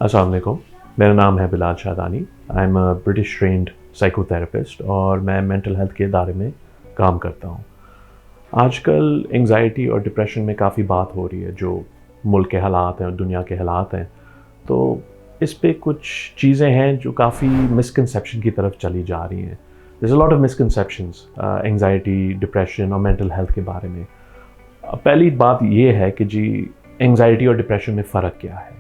अस्सलाम वालेकुम। मेरा नाम है Bilal Shadani. I am a British trained psychotherapist और मैं मेंटल हेल्थ के दायरे में काम करता हूँ। आजकल एंग्जाइटी और डिप्रेशन में काफ़ी बात हो रही है, जो मुल्क के हालात हैं और दुनिया के हालात हैं। तो इस पे कुछ चीज़ें हैं जो काफ़ी मिसकंसेप्शन की तरफ चली जा रही हैं। There is a lot of misconceptions anxiety, depression और मेंटल हेल्थ के बारे में। पहली बात ये है कि जी एंग्जाइटी और डिप्रेशन में फ़र्क क्या है।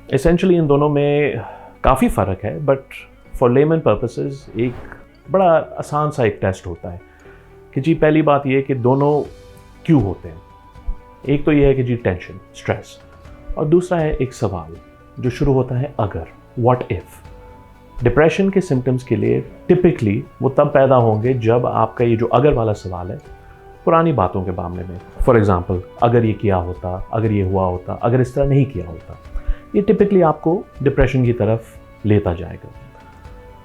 एसेंशली इन दोनों में काफ़ी फ़र्क है, बट फॉर लेमन पर्पसेस एक बड़ा आसान सा एक टेस्ट होता है कि जी पहली बात ये कि दोनों क्यों होते हैं। एक तो ये है कि जी टेंशन, स्ट्रेस, और दूसरा है एक सवाल जो शुरू होता है अगर, व्हाट इफ़। डिप्रेशन के सिम्टम्स के लिए टिपिकली वो तब पैदा होंगे जब आपका ये जो अगर वाला सवाल है पुरानी बातों के मामले में। फॉर एग्ज़ाम्पल, अगर ये किया होता, अगर ये हुआ होता, अगर इस तरह नहीं किया होता, ये टिपिकली आपको डिप्रेशन की तरफ लेता जाएगा।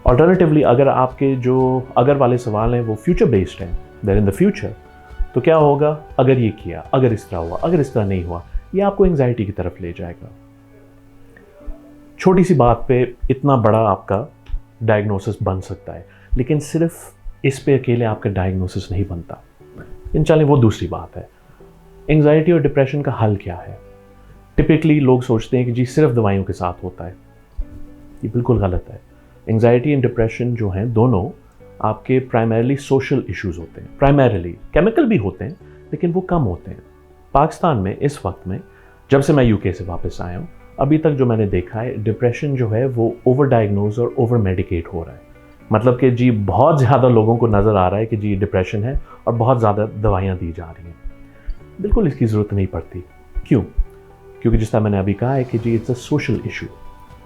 ऑल्टरनेटिवली, अगर आपके जो अगर वाले सवाल हैं वो फ्यूचर बेस्ड हैं, देयर इन द फ्यूचर, तो क्या होगा, अगर ये किया, अगर इस तरह हुआ, अगर इस तरह नहीं हुआ, ये आपको एंग्जाइटी की तरफ ले जाएगा। छोटी सी बात पे इतना बड़ा आपका डायग्नोसिस बन सकता है, लेकिन सिर्फ इस पे अकेले आपका डायग्नोसिस नहीं बनता। इन चलें वो दूसरी बात है। एंग्जाइटी और डिप्रेशन का हल क्या है? टिपिकली लोग सोचते हैं कि जी सिर्फ दवाइयों के साथ होता है। ये बिल्कुल गलत है। एंग्जाइटी एंड डिप्रेशन जो हैं दोनों आपके प्राइमरीली सोशल इश्यूज होते हैं। प्राइमरीली केमिकल भी होते हैं, लेकिन वो कम होते हैं। पाकिस्तान में इस वक्त में, जब से मैं यूके से वापस आया हूँ, अभी तक जो मैंने देखा है, डिप्रेशन जो है वो ओवर डायग्नोज और ओवर मेडिकेट हो रहा है। मतलब कि जी बहुत ज़्यादा लोगों को नज़र आ रहा है कि जी डिप्रेशन है और बहुत ज़्यादा दवाइयाँ दी जा रही हैं। बिल्कुल इसकी ज़रूरत नहीं पड़ती। क्यों? क्योंकि जिस तरह मैंने अभी कहा है कि जी इट्स अ सोशल इशू।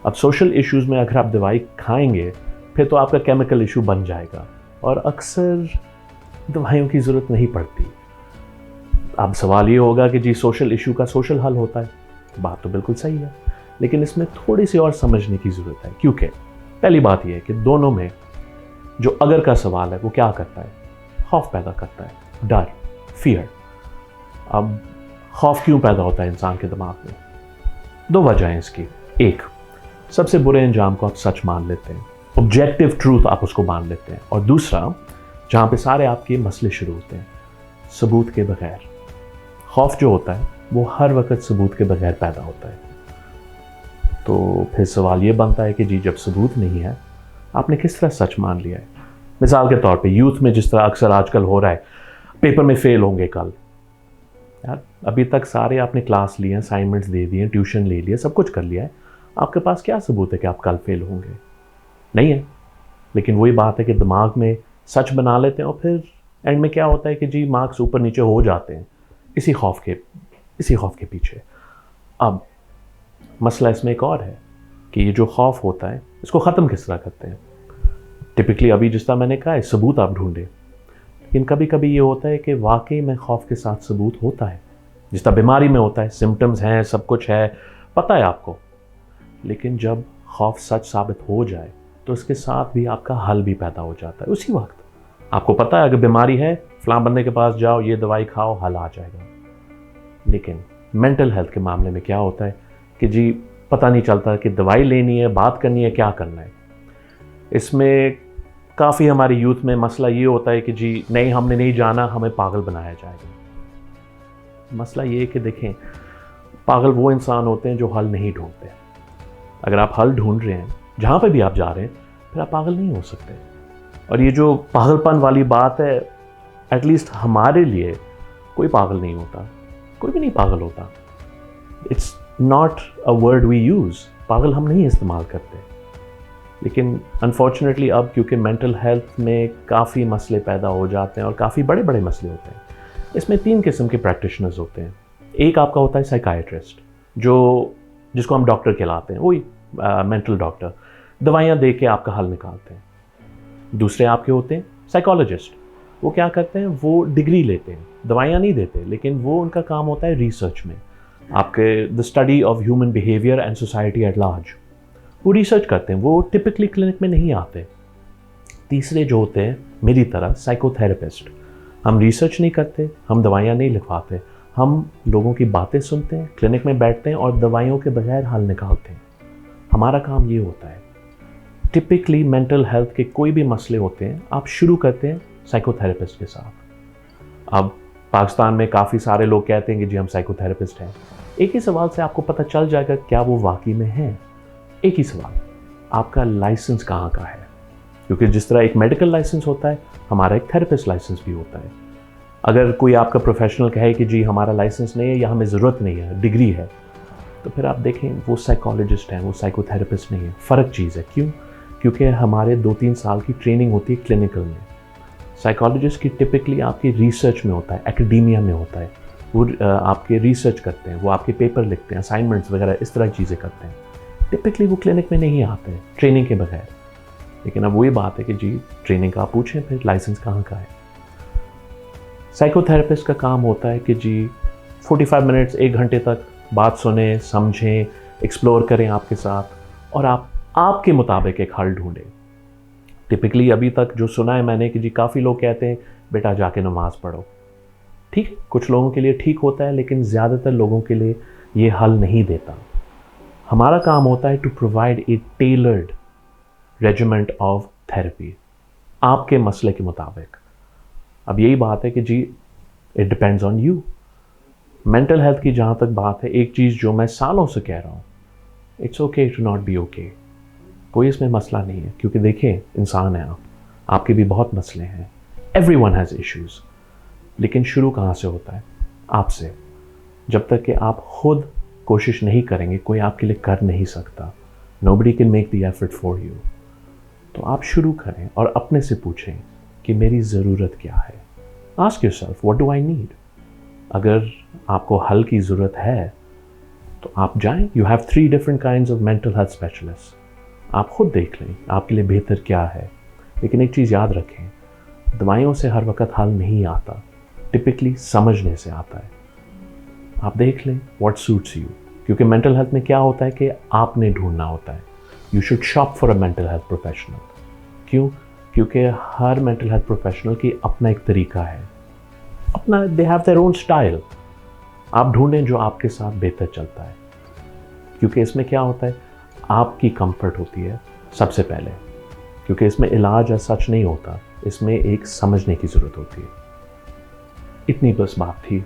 अब सोशल इश्यूज़ में अगर आप दवाई खाएंगे फिर तो आपका केमिकल इशू बन जाएगा और अक्सर दवाइयों की ज़रूरत नहीं पड़ती। अब सवाल ये होगा कि जी सोशल इशू का सोशल हल होता है। बात तो बिल्कुल सही है, लेकिन इसमें थोड़ी सी और समझने की ज़रूरत है। क्योंकि पहली बात यह है कि दोनों में जो अगर का सवाल है वो क्या करता है, खौफ पैदा करता है, डर, फियर। अब खौफ क्यों पैदा होता है इंसान के दिमाग में? दो वजह हैं इसकी। एक, सबसे बुरे अंजाम को आप सच मान लेते हैं, ऑब्जेक्टिव ट्रूथ आप उसको मान लेते हैं। और दूसरा, जहाँ पे सारे आपके मसले शुरू होते हैं, सबूत के बगैर। खौफ जो होता है वो हर वक्त सबूत के बगैर पैदा होता है। तो फिर सवाल ये बनता है कि जी जब सबूत नहीं है, आपने किस तरह सच मान लिया है? मिसाल के तौर पे यूथ में जिस तरह अक्सर आजकल हो रहा है, पेपर में फेल होंगे कल। यार अभी तक सारे आपने क्लास लिए, असाइनमेंट्स दे दिए, ट्यूशन ले लिया, सब कुछ कर लिया है, आपके पास क्या सबूत है कि आप कल फेल होंगे? नहीं है। लेकिन वही बात है कि दिमाग में सच बना लेते हैं और फिर एंड में क्या होता है कि जी मार्क्स ऊपर नीचे हो जाते हैं इसी खौफ के पीछे। अब मसला इसमें एक और है कि ये जो खौफ होता है इसको ख़त्म किस तरह करते हैं। टिपिकली अभी जिस तरह मैंने कहा है, सबूत आप ढूंढें, लेकिन कभी कभी ये होता है कि वाकई में खौफ के साथ सबूत होता है। जिस तरह बीमारी में होता है, सिम्टम्स हैं, सब कुछ है, पता है आपको, लेकिन जब खौफ सच साबित हो जाए तो इसके साथ भी आपका हल भी पैदा हो जाता है उसी वक्त। आपको पता है अगर बीमारी है, फलां बंदे के पास जाओ, ये दवाई खाओ, हल आ जाएगा। लेकिन मेंटल हेल्थ के मामले में क्या होता है कि जी पता नहीं चलता कि दवाई लेनी है, बात करनी है, क्या करना है। इसमें काफ़ी हमारी यूथ में मसला ये होता है कि जी नहीं, हमने नहीं जाना, हमें पागल बनाया जाएगा। मसला ये है कि देखें, पागल वो इंसान होते हैं जो हल नहीं ढूंढते। अगर आप हल ढूंढ रहे हैं, जहाँ पे भी आप जा रहे हैं, फिर आप पागल नहीं हो सकते। और ये जो पागलपन वाली बात है, एटलीस्ट हमारे लिए कोई पागल नहीं होता, कोई भी नहीं पागल होता। It's not a word we use. पागल हम नहीं इस्तेमाल करते। लेकिन अनफॉर्चुनेटली अब क्योंकि मेंटल हेल्थ में काफ़ी मसले पैदा हो जाते हैं और काफ़ी बड़े बड़े मसले होते हैं, इसमें 3 किस्म के प्रैक्टिशनर्स होते हैं। एक आपका होता है साइकाइट्रिस्ट, जिसको हम डॉक्टर कहलाते हैं, वही मेंटल डॉक्टर, दवाइयाँ दे के आपका हल निकालते हैं। दूसरे आपके होते हैं साइकोलॉजिस्ट। वो क्या करते हैं, वो डिग्री लेते हैं, दवाइयाँ नहीं देते, लेकिन वो उनका काम होता है रिसर्च में, आपके the study of human behaviour and society at large. वो रिसर्च करते हैं, वो टिपिकली क्लिनिक में नहीं आते। तीसरे जो होते हैं मेरी तरह साइकोथेरेपिस्ट, हम रिसर्च नहीं करते, हम दवाइयाँ नहीं लिखवाते, हम लोगों की बातें सुनते हैं, क्लिनिक में बैठते हैं और दवाइयों के बगैर हल निकालते हैं। हमारा काम ये होता है, टिपिकली मेंटल हेल्थ के कोई भी मसले होते हैं, आप शुरू करते हैं साइकोथेरेपिस्ट के साथ। अब पाकिस्तान में काफ़ी सारे लोग कहते हैं कि जी हम साइकोथेरेपिस्ट हैं। एक ही सवाल से आपको पता चल जाएगा क्या वो वाकई में हैं। एक ही सवाल, आपका लाइसेंस कहाँ का है? क्योंकि जिस तरह एक मेडिकल लाइसेंस होता है, हमारा एक थेरेपिस्ट लाइसेंस भी होता है। अगर कोई आपका प्रोफेशनल कहे कि जी हमारा लाइसेंस नहीं है या हमें ज़रूरत नहीं है, डिग्री है, तो फिर आप देखें वो साइकोलॉजिस्ट हैं, वो साइकोथेरेपिस्ट नहीं है। फ़र्क चीज़ है। क्यों? क्योंकि हमारे 2-3 साल की ट्रेनिंग होती है क्लिनिकल में। साइकोलॉजिस्ट की टिपिकली आपकी रिसर्च में होता है, एकेडेमिया में होता है। वो आपके रिसर्च करते हैं, वो आपके पेपर लिखते हैं, असाइनमेंट्स वगैरह इस तरह की चीज़ें करते हैं। टिपिकली वो क्लिनिक में नहीं आते हैं ट्रेनिंग के बगैर। लेकिन अब वही बात है कि जी ट्रेनिंग का आप पूछें, फिर लाइसेंस कहाँ का है? साइकोथेरेपिस्ट का काम होता है कि जी 45 मिनट्स 1 घंटे तक बात सुने, समझें, एक्सप्लोर करें आपके साथ और आपके मुताबिक एक हल ढूंढें। टिपिकली अभी तक जो सुना है मैंने कि जी काफ़ी लोग कहते हैं बेटा जाके नमाज़ पढ़ो। ठीक, कुछ लोगों के लिए ठीक होता है, लेकिन ज़्यादातर लोगों के लिए ये हल नहीं देता। हमारा काम होता है to provide a tailored regimen of therapy आपके मसले के मुताबिक। अब यही बात है कि जी it depends on you. Mental health की जहाँ तक बात है, एक चीज़ जो मैं सालों से कह रहा हूँ, it's okay to not be okay. कोई इसमें मसला नहीं है, क्योंकि देखें इंसान है आप, आपके भी बहुत मसले हैं। Everyone has issues. लेकिन शुरू कहाँ से होता है? आपसे। जब तक कि आप खुद कोशिश नहीं करेंगे, कोई आपके लिए कर नहीं सकता। Nobody can make the effort for you. तो आप शुरू करें और अपने से पूछें कि मेरी ज़रूरत क्या है। Ask yourself what do I need. अगर आपको हल की ज़रूरत है तो आप जाएं। You have 3 different kinds of mental health specialist. आप खुद देख लें आपके लिए बेहतर क्या है। लेकिन एक चीज़ याद रखें, दवाइयों से हर वक्त हल नहीं आता, टिपिकली समझने से आता है। आप देख लें व्हाट सूट्स यू, क्योंकि मेंटल हेल्थ में क्या होता है कि आपने ढूंढना होता है। You should shop for a mental health professional. क्यों? क्योंकि हर मेंटल हेल्थ प्रोफेशनल की अपना एक तरीका है, अपना, they have their own style. आप ढूंढें जो आपके साथ बेहतर चलता है, क्योंकि इसमें क्या होता है, आपकी कंफर्ट होती है सबसे पहले। क्योंकि इसमें इलाज सच नहीं होता, इसमें एक समझने की ज़रूरत होती है। इतनी बस बात थी।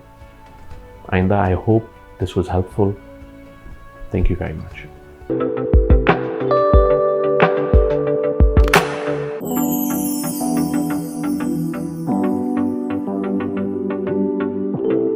आइंदा I hope this was helpful. Thank you very much.